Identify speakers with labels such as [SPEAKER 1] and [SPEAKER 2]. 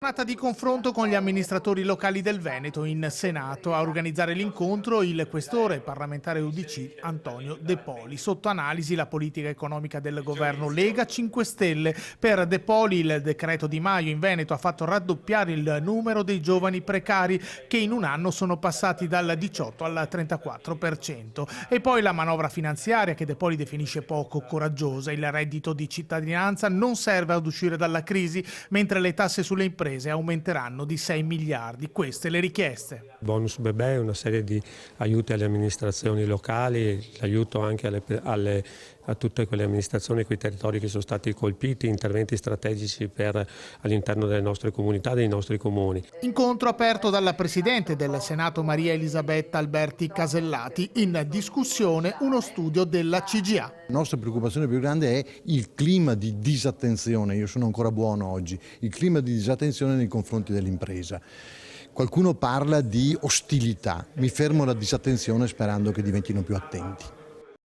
[SPEAKER 1] Giornata di confronto con gli amministratori locali del Veneto in Senato. A organizzare l'incontro il questore parlamentare UDC Antonio De Poli. Sotto analisi la politica economica del governo Lega 5 Stelle. Per De Poli il decreto Di Maio in Veneto ha fatto raddoppiare il numero dei giovani precari che in un anno sono passati dal 18 al 34%. E poi la manovra finanziaria che De Poli definisce poco coraggiosa. Il reddito di cittadinanza non serve ad uscire dalla crisi, mentre le tasse sulle imprese aumenteranno di 6 miliardi. Queste le richieste.
[SPEAKER 2] Bonus bebè, una serie di aiuti alle amministrazioni locali, l'aiuto anche a tutte quelle amministrazioni e quei territori che sono stati colpiti, interventi strategici all'interno delle nostre comunità, dei nostri comuni.
[SPEAKER 1] Incontro aperto dalla Presidente del Senato Maria Elisabetta Alberti Casellati. In discussione uno studio della CGA.
[SPEAKER 3] La nostra preoccupazione più grande è il clima di disattenzione, io sono ancora buono oggi, il clima di disattenzione nei confronti dell'impresa. Qualcuno parla di ostilità, mi fermo alla disattenzione sperando che diventino più attenti.